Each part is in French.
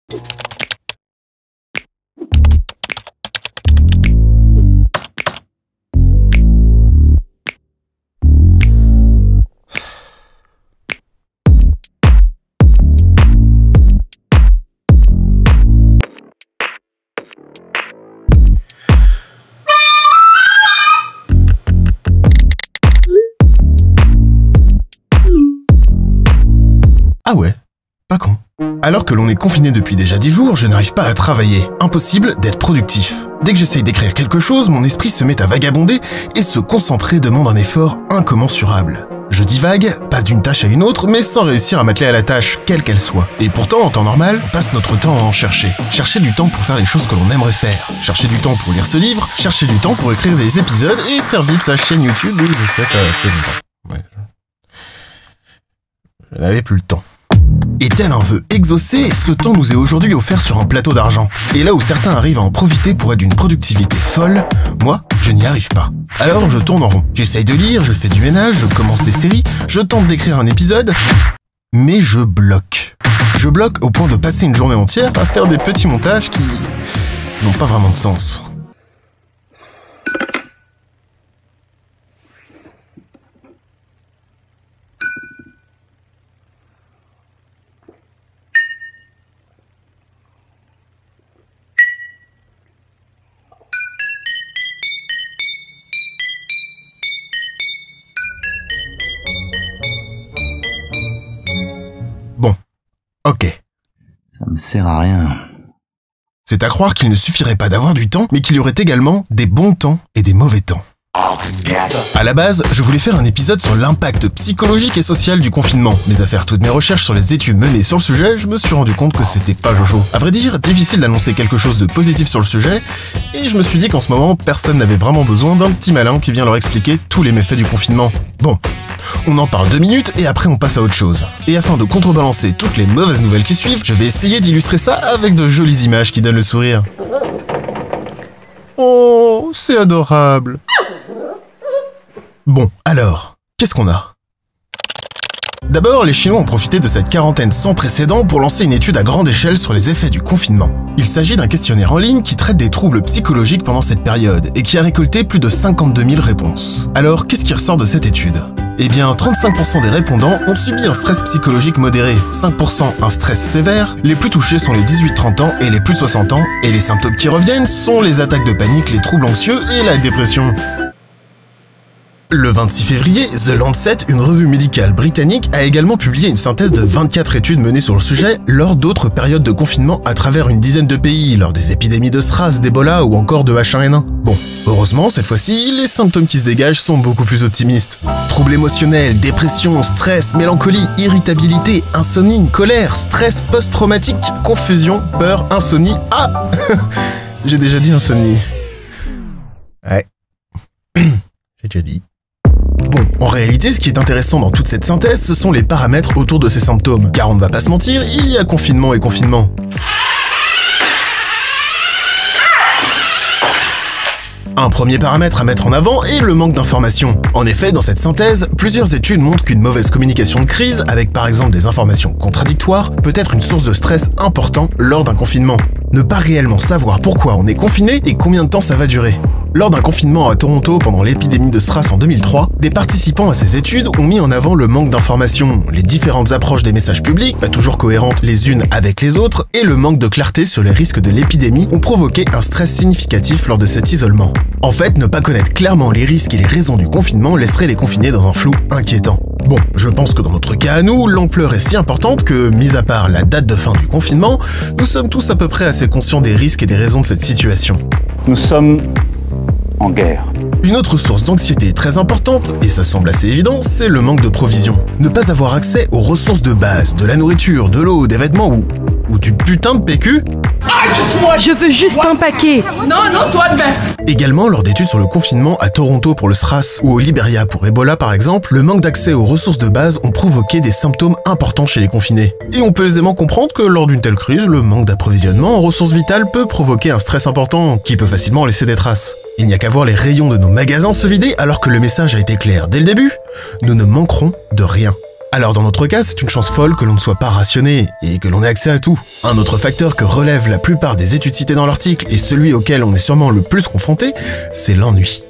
Ah ouais, pas con. Alors que l'on est confiné depuis déjà 10 jours, je n'arrive pas à travailler. Impossible d'être productif. Dès que j'essaye d'écrire quelque chose, mon esprit se met à vagabonder et se concentrer demande un effort incommensurable. Je divague, passe d'une tâche à une autre, mais sans réussir à m'atteler à la tâche, quelle qu'elle soit. Et pourtant, en temps normal, on passe notre temps à en chercher. Chercher du temps pour faire les choses que l'on aimerait faire. Chercher du temps pour lire ce livre, chercher du temps pour écrire des épisodes et faire vivre sa chaîne YouTube. Oui, je sais, ça fait longtemps. Ouais. Je n'avais plus le temps. Et tel un vœu exaucé, ce temps nous est aujourd'hui offert sur un plateau d'argent. Et là où certains arrivent à en profiter pour être d'une productivité folle, moi, je n'y arrive pas. Alors je tourne en rond. J'essaye de lire, je fais du ménage, je commence des séries, je tente d'écrire un épisode, mais je bloque. Je bloque au point de passer une journée entière à faire des petits montages qui n'ont pas vraiment de sens. Bon, ok. Ça me sert à rien. C'est à croire qu'il ne suffirait pas d'avoir du temps, mais qu'il y aurait également des bons temps et des mauvais temps. À la base, je voulais faire un épisode sur l'impact psychologique et social du confinement, mais à faire toutes mes recherches sur les études menées sur le sujet, je me suis rendu compte que c'était pas Jojo. À vrai dire, difficile d'annoncer quelque chose de positif sur le sujet, et je me suis dit qu'en ce moment, personne n'avait vraiment besoin d'un petit malin qui vient leur expliquer tous les méfaits du confinement. Bon, on en parle 2 minutes et après on passe à autre chose. Et afin de contrebalancer toutes les mauvaises nouvelles qui suivent, je vais essayer d'illustrer ça avec de jolies images qui donnent le sourire. Oh, c'est adorable. Bon, alors, qu'est-ce qu'on a ? D'abord, les Chinois ont profité de cette quarantaine sans précédent pour lancer une étude à grande échelle sur les effets du confinement. Il s'agit d'un questionnaire en ligne qui traite des troubles psychologiques pendant cette période et qui a récolté plus de 52 000 réponses. Alors, qu'est-ce qui ressort de cette étude ? Eh bien, 35% des répondants ont subi un stress psychologique modéré, 5% un stress sévère, les plus touchés sont les 18-30 ans et les plus de 60 ans, et les symptômes qui reviennent sont les attaques de panique, les troubles anxieux et la dépression. Le 26 février, The Lancet, une revue médicale britannique, a également publié une synthèse de 24 études menées sur le sujet lors d'autres périodes de confinement à travers une dizaine de pays, lors des épidémies de SRAS, d'Ebola ou encore de H1N1. Bon, heureusement, cette fois-ci, les symptômes qui se dégagent sont beaucoup plus optimistes. Troubles émotionnels, dépression, stress, mélancolie, irritabilité, insomnie, colère, stress post-traumatique, confusion, peur, insomnie... Ah j'ai déjà dit insomnie. Ouais. J'ai déjà dit. Bon, en réalité, ce qui est intéressant dans toute cette synthèse, ce sont les paramètres autour de ces symptômes. Car on ne va pas se mentir, il y a confinement et confinement. Un premier paramètre à mettre en avant est le manque d'informations. En effet, dans cette synthèse, plusieurs études montrent qu'une mauvaise communication de crise, avec par exemple des informations contradictoires, peut être une source de stress important lors d'un confinement. Ne pas réellement savoir pourquoi on est confiné et combien de temps ça va durer. Lors d'un confinement à Toronto pendant l'épidémie de SRAS en 2003, des participants à ces études ont mis en avant le manque d'informations, les différentes approches des messages publics, pas toujours cohérentes les unes avec les autres, et le manque de clarté sur les risques de l'épidémie ont provoqué un stress significatif lors de cet isolement. En fait, ne pas connaître clairement les risques et les raisons du confinement laisserait les confinés dans un flou inquiétant. Bon, je pense que dans notre cas à nous, l'ampleur est si importante que, mis à part la date de fin du confinement, nous sommes tous à peu près assez conscients des risques et des raisons de cette situation. Nous sommes en guerre. Une autre source d'anxiété très importante, et ça semble assez évident, c'est le manque de provisions. Ne pas avoir accès aux ressources de base, de la nourriture, de l'eau, des vêtements ou du putain de PQ. Je veux juste un paquet. Non, toi de même. Également, lors d'études sur le confinement à Toronto pour le SRAS ou au Liberia pour Ebola par exemple, le manque d'accès aux ressources de base ont provoqué des symptômes importants chez les confinés. Et on peut aisément comprendre que lors d'une telle crise, le manque d'approvisionnement en ressources vitales peut provoquer un stress important qui peut facilement laisser des traces. Il n'y a qu'à voir les rayons de nos magasins se vider alors que le message a été clair dès le début. Nous ne manquerons de rien. Alors dans notre cas, c'est une chance folle que l'on ne soit pas rationné et que l'on ait accès à tout. Un autre facteur que relèvent la plupart des études citées dans l'article et celui auquel on est sûrement le plus confronté, c'est l'ennui.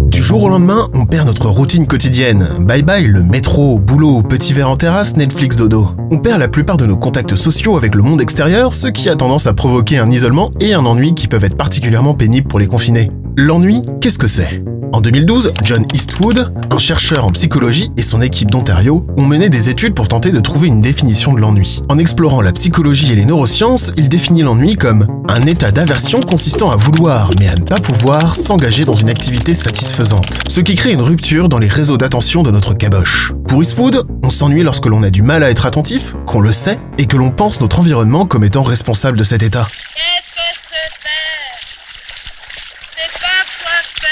Du jour au lendemain, on perd notre routine quotidienne. Bye bye le métro, boulot, petit verre en terrasse, Netflix dodo. On perd la plupart de nos contacts sociaux avec le monde extérieur, ce qui a tendance à provoquer un isolement et un ennui qui peuvent être particulièrement pénibles pour les confinés. L'ennui, qu'est-ce que c'est ? En 2012, John Eastwood, un chercheur en psychologie et son équipe d'Ontario ont mené des études pour tenter de trouver une définition de l'ennui. En explorant la psychologie et les neurosciences, il définit l'ennui comme un état d'aversion consistant à vouloir, mais à ne pas pouvoir, s'engager dans une activité satisfaisante, ce qui crée une rupture dans les réseaux d'attention de notre caboche. Pour Eastwood, on s'ennuie lorsque l'on a du mal à être attentif, qu'on le sait, et que l'on pense notre environnement comme étant responsable de cet état. Qu'est-ce que c'est faire? C'est pas quoi faire.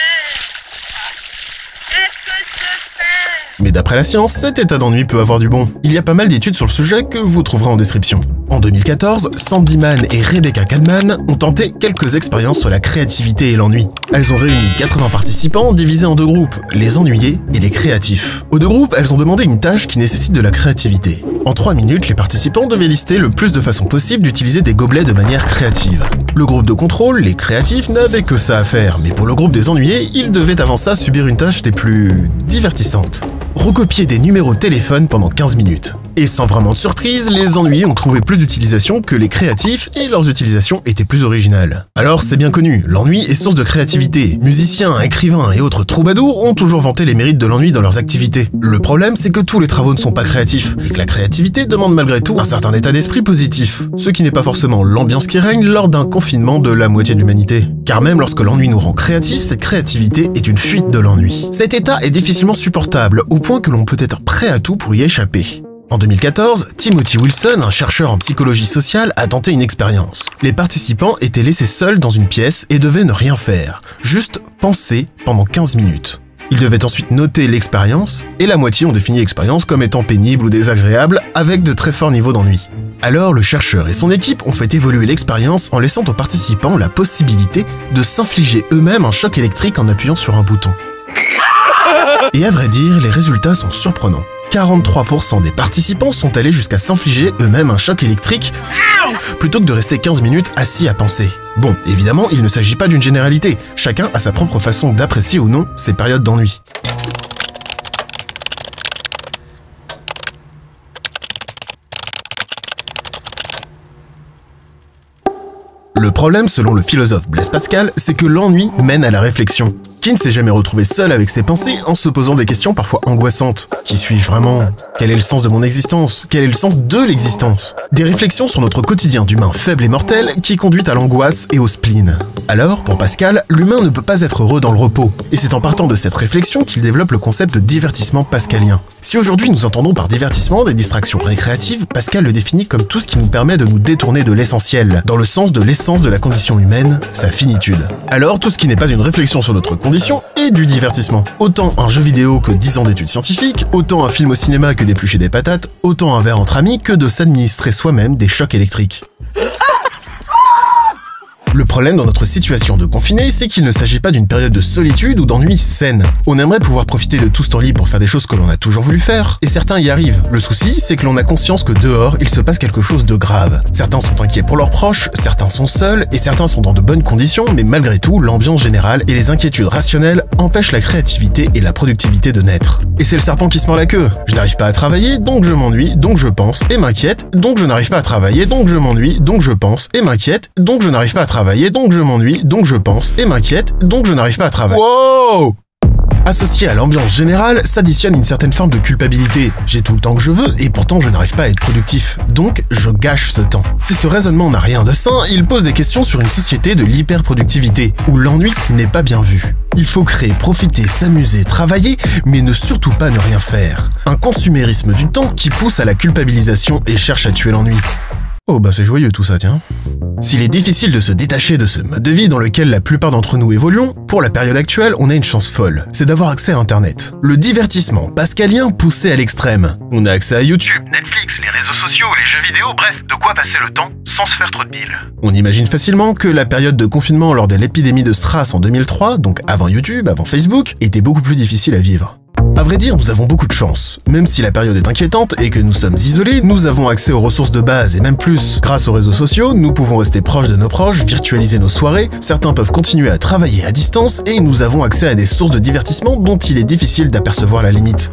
Qu'est-ce que c'est faire? Mais d'après la science, cet état d'ennui peut avoir du bon. Il y a pas mal d'études sur le sujet que vous trouverez en description. En 2014, Sandy Mann et Rebecca Cadman ont tenté quelques expériences sur la créativité et l'ennui. Elles ont réuni 80 participants divisés en deux groupes, les ennuyés et les créatifs. Aux deux groupes, elles ont demandé une tâche qui nécessite de la créativité. En 3 minutes, les participants devaient lister le plus de façons possibles d'utiliser des gobelets de manière créative. Le groupe de contrôle, les créatifs, n'avaient que ça à faire, mais pour le groupe des ennuyés, ils devaient avant ça subir une tâche des plus divertissantes. Recopier des numéros de téléphone pendant 15 minutes. Et sans vraiment de surprise, les ennuyés ont trouvé plus d'utilisation que les créatifs et leurs utilisations étaient plus originales. Alors c'est bien connu, l'ennui est source de créativité. Musiciens, écrivains et autres troubadours ont toujours vanté les mérites de l'ennui dans leurs activités. Le problème, c'est que tous les travaux ne sont pas créatifs, et que la créativité demande malgré tout un certain état d'esprit positif, ce qui n'est pas forcément l'ambiance qui règne lors d'un confinement de la moitié de l'humanité. Car même lorsque l'ennui nous rend créatifs, cette créativité est une fuite de l'ennui. Cet état est difficilement supportable, au point que l'on peut être prêt à tout pour y échapper. En 2014, Timothy Wilson, un chercheur en psychologie sociale, a tenté une expérience. Les participants étaient laissés seuls dans une pièce et devaient ne rien faire, juste penser pendant 15 minutes. Ils devaient ensuite noter l'expérience, et la moitié ont défini l'expérience comme étant pénible ou désagréable, avec de très forts niveaux d'ennui. Alors le chercheur et son équipe ont fait évoluer l'expérience en laissant aux participants la possibilité de s'infliger eux-mêmes un choc électrique en appuyant sur un bouton. Et à vrai dire, les résultats sont surprenants. 43% des participants sont allés jusqu'à s'infliger eux-mêmes un choc électrique plutôt que de rester 15 minutes assis à penser. Bon, évidemment, il ne s'agit pas d'une généralité. Chacun a sa propre façon d'apprécier ou non ces périodes d'ennui. Le problème, selon le philosophe Blaise Pascal, c'est que l'ennui mène à la réflexion. Qui ne s'est jamais retrouvé seul avec ses pensées en se posant des questions parfois angoissantes? Qui suis-je vraiment? Quel est le sens de mon existence? Quel est le sens de l'existence? Des réflexions sur notre quotidien d'humain faible et mortel qui conduit à l'angoisse et au spleen. Alors, pour Pascal, l'humain ne peut pas être heureux dans le repos. Et c'est en partant de cette réflexion qu'il développe le concept de divertissement pascalien. Si aujourd'hui nous entendons par divertissement des distractions récréatives, Pascal le définit comme tout ce qui nous permet de nous détourner de l'essentiel, dans le sens de l'essence de la condition humaine, sa finitude. Alors, tout ce qui n'est pas une réflexion sur notre condition est du divertissement. Autant un jeu vidéo que 10 ans d'études scientifiques, autant un film au cinéma que d'éplucher des patates, autant un verre entre amis que de s'administrer soi-même des chocs électriques. Le problème dans notre situation de confiné, c'est qu'il ne s'agit pas d'une période de solitude ou d'ennui saine. On aimerait pouvoir profiter de tout ce temps libre pour faire des choses que l'on a toujours voulu faire, et certains y arrivent. Le souci, c'est que l'on a conscience que dehors, il se passe quelque chose de grave. Certains sont inquiets pour leurs proches, certains sont seuls, et certains sont dans de bonnes conditions, mais malgré tout, l'ambiance générale et les inquiétudes rationnelles empêchent la créativité et la productivité de naître. Et c'est le serpent qui se mord la queue. Je n'arrive pas à travailler, donc je m'ennuie, donc je pense et m'inquiète, donc je n'arrive pas à travailler, donc je m'ennuie, donc je pense et m'inquiète, donc je n'arrive pas à travailler, donc je m'ennuie, donc je pense et m'inquiète, donc je n'arrive pas à travailler. Wow! Associé à l'ambiance générale, s'additionne une certaine forme de culpabilité. J'ai tout le temps que je veux et pourtant je n'arrive pas à être productif. Donc, je gâche ce temps. Si ce raisonnement n'a rien de sain, il pose des questions sur une société de l'hyperproductivité, où l'ennui n'est pas bien vu. Il faut créer, profiter, s'amuser, travailler, mais ne surtout pas ne rien faire. Un consumérisme du temps qui pousse à la culpabilisation et cherche à tuer l'ennui. Oh bah c'est joyeux tout ça, tiens. S'il est difficile de se détacher de ce mode de vie dans lequel la plupart d'entre nous évoluons, pour la période actuelle, on a une chance folle, c'est d'avoir accès à Internet. Le divertissement pascalien poussé à l'extrême. On a accès à YouTube, Netflix, les réseaux sociaux, les jeux vidéo, bref, de quoi passer le temps sans se faire trop de bile. On imagine facilement que la période de confinement lors de l'épidémie de SRAS en 2003, donc avant YouTube, avant Facebook, était beaucoup plus difficile à vivre. À vrai dire, nous avons beaucoup de chance. Même si la période est inquiétante et que nous sommes isolés, nous avons accès aux ressources de base et même plus. Grâce aux réseaux sociaux, nous pouvons rester proches de nos proches, virtualiser nos soirées, certains peuvent continuer à travailler à distance et nous avons accès à des sources de divertissement dont il est difficile d'apercevoir la limite.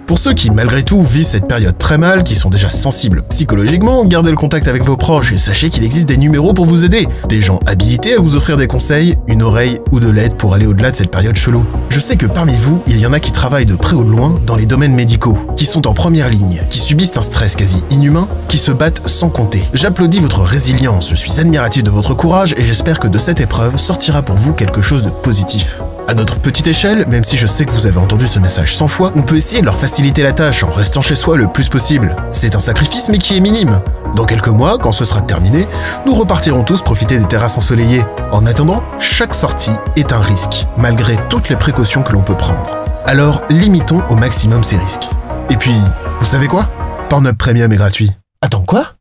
Pour ceux qui, malgré tout, vivent cette période très mal, qui sont déjà sensibles psychologiquement, gardez le contact avec vos proches et sachez qu'il existe des numéros pour vous aider. Des gens habilités à vous offrir des conseils, une oreille ou de l'aide pour aller au-delà de cette période chelou. Je sais que parmi vous, il y en a qui travaillent de près ou de loin dans les domaines médicaux, qui sont en première ligne, qui subissent un stress quasi inhumain, qui se battent sans compter. J'applaudis votre résilience, je suis admiratif de votre courage et j'espère que de cette épreuve sortira pour vous quelque chose de positif. À notre petite échelle, même si je sais que vous avez entendu ce message 100 fois, on peut essayer de leur faciliter la tâche en restant chez soi le plus possible. C'est un sacrifice mais qui est minime. Dans quelques mois, quand ce sera terminé, nous repartirons tous profiter des terrasses ensoleillées. En attendant, chaque sortie est un risque, malgré toutes les précautions que l'on peut prendre. Alors, limitons au maximum ces risques. Et puis, vous savez quoi ? Pornhub Premium est gratuit. Attends, quoi ?